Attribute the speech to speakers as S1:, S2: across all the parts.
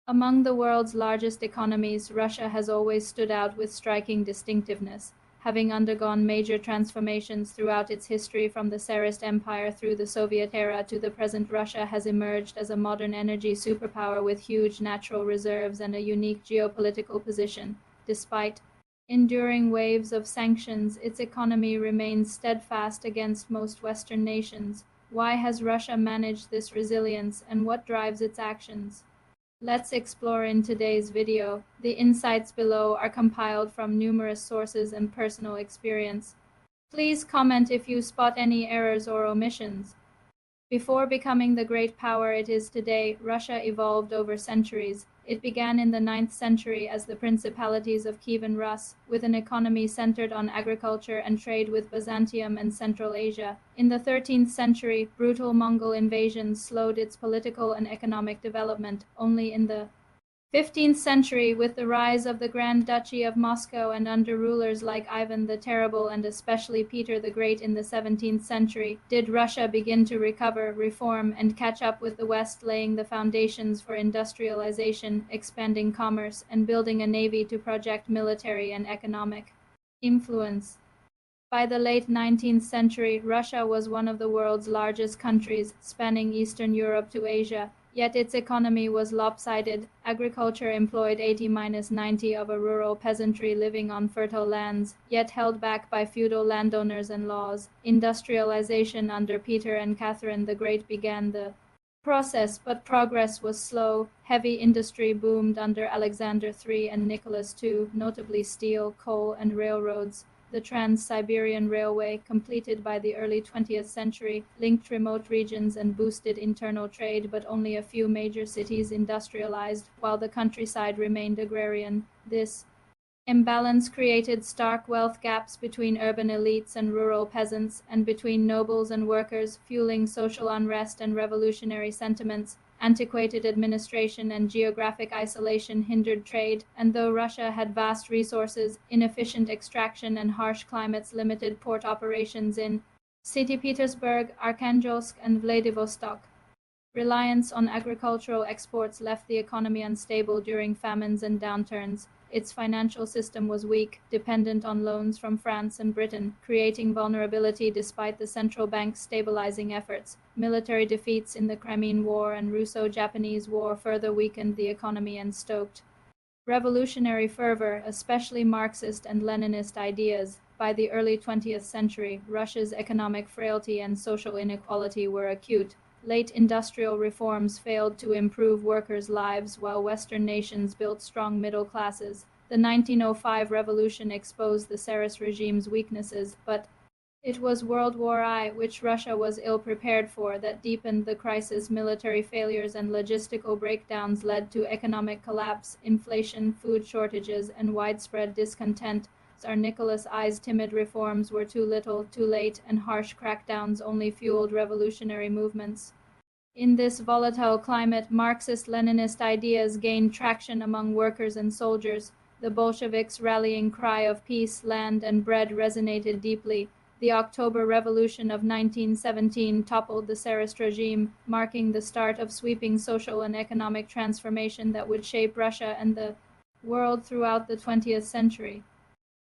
S1: Among the world's largest economies, Russia has always stood out with striking distinctiveness. Having undergone major transformations throughout its history from the Tsarist Empire through the Soviet era to the present, Russia has emerged as a modern energy superpower with huge natural reserves and a unique geopolitical position. Despite enduring waves of sanctions, its economy remains steadfast against most Western nations. Why has Russia managed this resilience, and what drives its actions? Let's explore in today's video. The insights below are compiled from numerous sources and personal experience. Please comment if you spot any errors or omissions. Before becoming the great power it is today, Russia evolved over centuries. It began in the 9th century as the Principalities of Kievan Rus, with an economy centered on agriculture and trade with Byzantium and Central Asia. In the 13th century, brutal Mongol invasions slowed its political and economic development. Only in the 15th century, with the rise of the Grand Duchy of Moscow and under rulers like Ivan the Terrible and especially Peter the Great in the 17th century, did Russia begin to recover, reform, and catch up with the West, laying the foundations for industrialization, expanding commerce, and building a navy to project military and economic influence. By the late 19th century, Russia was one of the world's largest countries, spanning Eastern Europe to Asia. Yet its economy was lopsided. Agriculture employed 80–90% of a rural peasantry living on fertile lands, yet held back by feudal landowners and laws. Industrialization under Peter and Catherine the Great began the process, but progress was slow. Heavy industry boomed under Alexander III and Nicholas II, notably steel, coal, and railroads. The Trans-Siberian Railway, completed by the early 20th century, linked remote regions and boosted internal trade, but only a few major cities industrialized, while the countryside remained agrarian. This imbalance created stark wealth gaps between urban elites and rural peasants, and between nobles and workers, fueling social unrest and revolutionary sentiments. Antiquated administration and geographic isolation hindered trade, and though Russia had vast resources, inefficient extraction and harsh climates limited port operations in St. Petersburg, Arkhangelsk, and Vladivostok. Reliance on agricultural exports left the economy unstable during famines and downturns. Its financial system was weak, dependent on loans from France and Britain, creating vulnerability despite the central bank's stabilizing efforts. Military defeats in the Crimean War and Russo-Japanese War further weakened the economy and stoked revolutionary fervor, especially Marxist and Leninist ideas. By the early 20th century, Russia's economic frailty and social inequality were acute. Late industrial reforms failed to improve workers' lives, while Western nations built strong middle classes. The 1905 revolution exposed the Tsarist regime's weaknesses, but it was World War I, which Russia was ill-prepared for, that deepened the crisis. Military failures and logistical breakdowns led to economic collapse, inflation, food shortages, and widespread discontent. Tsar Nicholas I's timid reforms were too little, too late, and harsh crackdowns only fueled revolutionary movements. In this volatile climate, Marxist-Leninist ideas gained traction among workers and soldiers. The Bolsheviks' rallying cry of peace, land, and bread resonated deeply. The October Revolution of 1917 toppled the Tsarist regime, marking the start of sweeping social and economic transformation that would shape Russia and the world throughout the 20th century.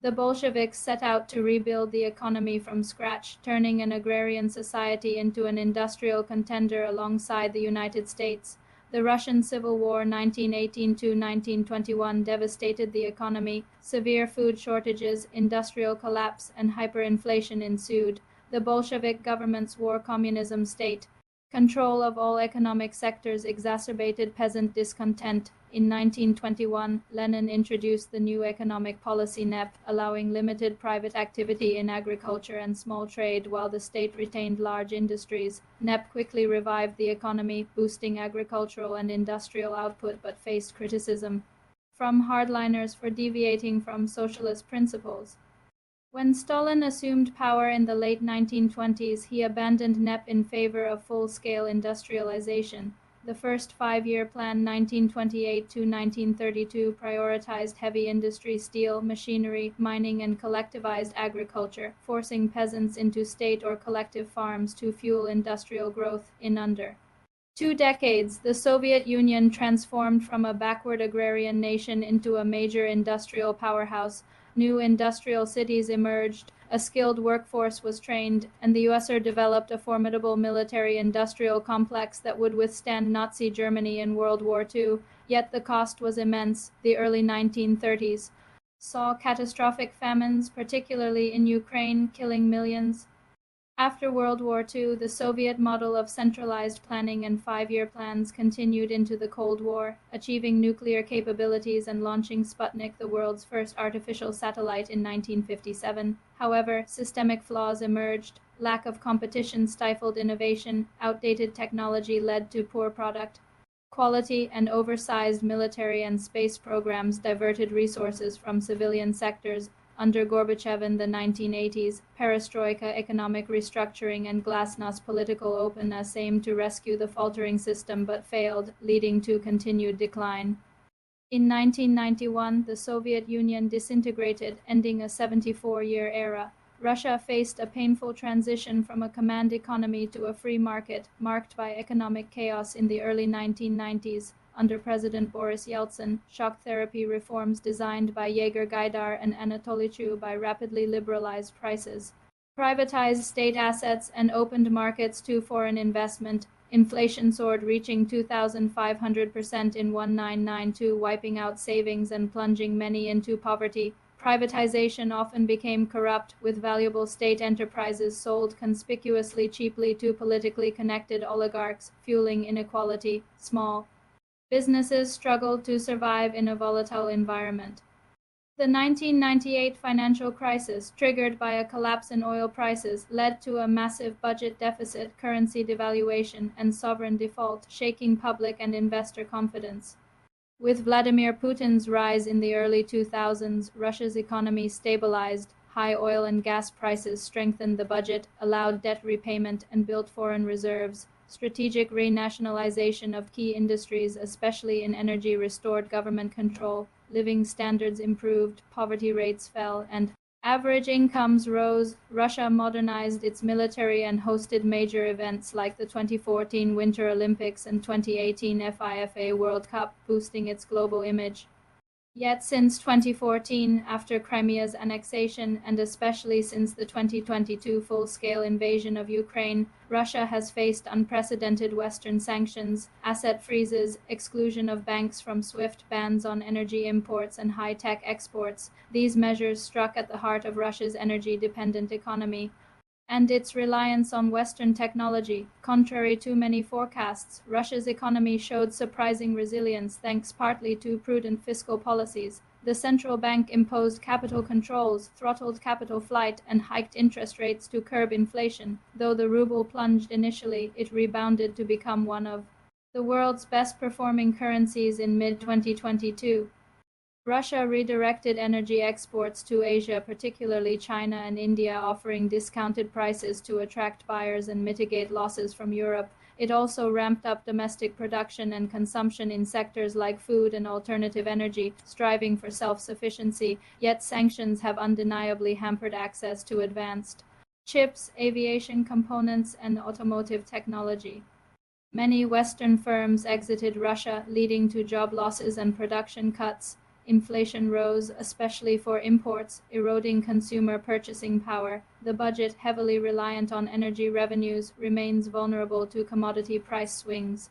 S1: The Bolsheviks set out to rebuild the economy from scratch, turning an agrarian society into an industrial contender alongside the United States. The Russian Civil War 1918–1921 devastated the economy. Severe food shortages, industrial collapse, and hyperinflation ensued. The Bolshevik government's war communism state control of all economic sectors exacerbated peasant discontent. In 1921, Lenin introduced the new economic policy NEP, allowing limited private activity in agriculture and small trade while the state retained large industries. NEP quickly revived the economy, boosting agricultural and industrial output, but faced criticism from hardliners for deviating from socialist principles. When Stalin assumed power in the late 1920s, he abandoned NEP in favor of full-scale industrialization. The first five-year plan 1928–1932 prioritized heavy industry, steel, machinery, mining, and collectivized agriculture, forcing peasants into state or collective farms to fuel industrial growth. In under 2 decades, the Soviet Union transformed from a backward agrarian nation into a major industrial powerhouse. New industrial cities emerged, a skilled workforce was trained, and the USSR developed a formidable military-industrial complex that would withstand Nazi Germany in World War II. Yet the cost was immense. The early 1930s saw catastrophic famines, particularly in Ukraine, killing millions. After World War II, the Soviet model of centralized planning and five-year plans continued into the Cold War, achieving nuclear capabilities and launching Sputnik, the world's first artificial satellite, in 1957. However, systemic flaws emerged. Lack of competition stifled innovation, outdated technology led to poor product quality, and oversized military and space programs diverted resources from civilian sectors. Under Gorbachev in the 1980s, perestroika, economic restructuring, and glasnost political openness aimed to rescue the faltering system but failed, leading to continued decline. In 1991, the Soviet Union disintegrated, ending a 74-year era. Russia faced a painful transition from a command economy to a free market, marked by economic chaos in the early 1990s. Under President Boris Yeltsin, shock therapy reforms designed by Yegor Gaidar and Anatoly Churkin rapidly liberalized prices, privatized state assets, and opened markets to foreign investment. Inflation soared, reaching 2,500% in 1992, wiping out savings and plunging many into poverty. Privatization often became corrupt, with valuable state enterprises sold conspicuously cheaply to politically connected oligarchs, fueling inequality. Small businesses struggled to survive in a volatile environment. The 1998 financial crisis, triggered by a collapse in oil prices, led to a massive budget deficit, currency devaluation, and sovereign default, shaking public and investor confidence. With Vladimir Putin's rise in the early 2000s, Russia's economy stabilized. High oil and gas prices strengthened the budget, allowed debt repayment, and built foreign reserves. Strategic renationalization of key industries, especially in energy, restored government control. Living standards improved, poverty rates fell, and average incomes rose. Russia modernized its military and hosted major events like the 2014 Winter Olympics and 2018 FIFA World Cup, boosting its global image. Yet since 2014, after Crimea's annexation, and especially since the 2022 full-scale invasion of Ukraine, Russia has faced unprecedented Western sanctions, asset freezes, exclusion of banks from SWIFT, bans on energy imports and high-tech exports. These measures struck at the heart of Russia's energy-dependent economy and its reliance on Western technology. Contrary to many forecasts, Russia's economy showed surprising resilience thanks partly to prudent fiscal policies. The central bank imposed capital controls, throttled capital flight, and hiked interest rates to curb inflation. Though the ruble plunged initially, it rebounded to become one of the world's best-performing currencies in mid-2022. Russia redirected energy exports to Asia, particularly China and India, offering discounted prices to attract buyers and mitigate losses from Europe. It also ramped up domestic production and consumption in sectors like food and alternative energy, striving for self-sufficiency. Yet sanctions have undeniably hampered access to advanced chips, aviation components, and automotive technology. Many Western firms exited Russia, leading to job losses and production cuts. Inflation rose, especially for imports, eroding consumer purchasing power. The budget, heavily reliant on energy revenues, remains vulnerable to commodity price swings.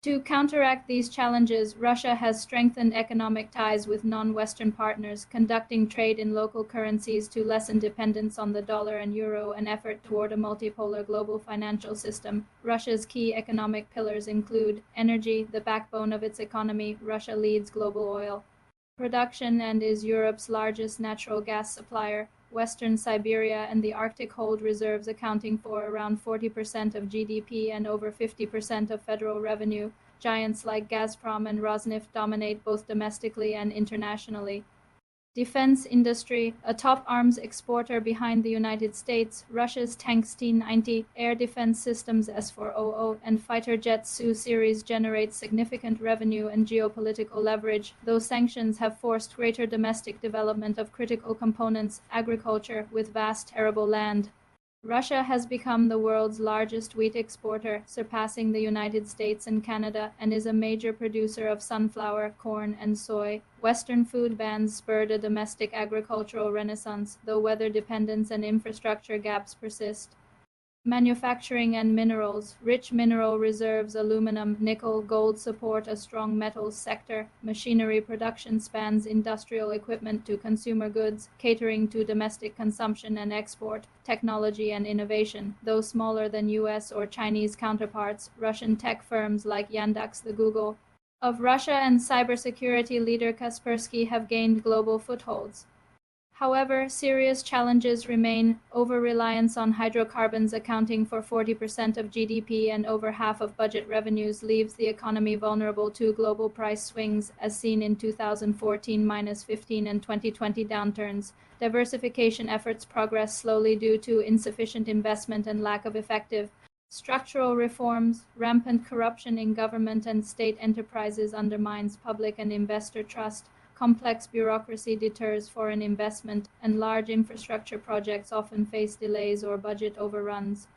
S1: To counteract these challenges, Russia has strengthened economic ties with non-Western partners, conducting trade in local currencies to lessen dependence on the dollar and euro, an effort toward a multipolar global financial system. Russia's key economic pillars include energy, the backbone of its economy. Russia leads global oil production and is Europe's largest natural gas supplier. Western Siberia and the Arctic hold reserves, accounting for around 40% of GDP and over 50% of federal revenue. Giants like Gazprom and Rosneft dominate both domestically and internationally. Defense industry, a top arms exporter behind the United States, Russia's tanks T-90, air defense systems S-400, and fighter jets Su-series generate significant revenue and geopolitical leverage, though sanctions have forced greater domestic development of critical components. Agriculture, with vast arable land, Russia has become the world's largest wheat exporter, surpassing the United States and Canada, and is a major producer of sunflower, corn, and soy. Western food bans spurred a domestic agricultural renaissance, though weather dependence and infrastructure gaps persist. Manufacturing and minerals. Rich mineral reserves, aluminum, nickel, gold support a strong metals sector. Machinery production spans industrial equipment to consumer goods, catering to domestic consumption and export. Technology and innovation. Though smaller than US or Chinese counterparts, Russian tech firms like Yandex, the Google of Russia, and cybersecurity leader Kaspersky have gained global footholds. However, serious challenges remain: over-reliance on hydrocarbons accounting for 40% of GDP and over half of budget revenues leaves the economy vulnerable to global price swings, as seen in 2014-15 and 2020 downturns. Diversification efforts progress slowly due to insufficient investment and lack of effective structural reforms. Rampant corruption in government and state enterprises undermines public and investor trust. Complex bureaucracy deters foreign investment, and large infrastructure projects often face delays or budget overruns.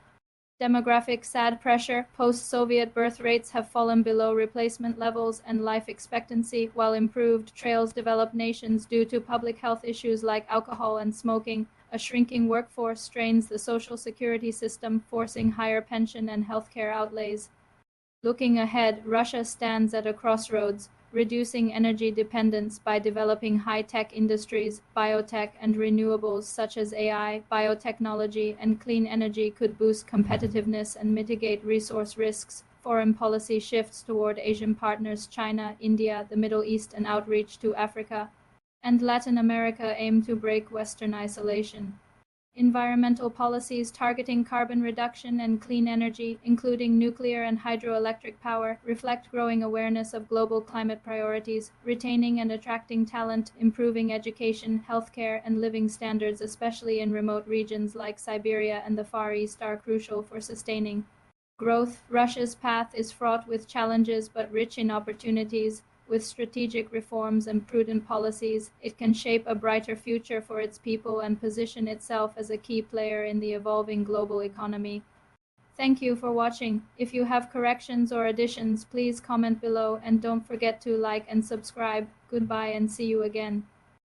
S1: Demographic sad pressure. Post-Soviet birth rates have fallen below replacement levels, and life expectancy, while improved, trails developed nations due to public health issues like alcohol and smoking. A shrinking workforce strains the social security system, forcing higher pension and healthcare outlays. Looking ahead, Russia stands at a crossroads. Reducing energy dependence by developing high-tech industries, biotech, and renewables such as AI, biotechnology, and clean energy could boost competitiveness and mitigate resource risks. Foreign policy shifts toward Asian partners, China, India, the Middle East, and outreach to Africa and Latin America aim to break Western isolation. Environmental policies targeting carbon reduction and clean energy, including nuclear and hydroelectric power, reflect growing awareness of global climate priorities. Retaining and attracting talent, improving education, healthcare, and living standards, especially in remote regions like Siberia and the Far East, are crucial for sustaining growth. Russia's path is fraught with challenges but rich in opportunities. With strategic reforms and prudent policies, it can shape a brighter future for its people and position itself as a key player in the evolving global economy. Thank you for watching. If you have corrections or additions, please comment below and don't forget to like and subscribe. Goodbye and see you again.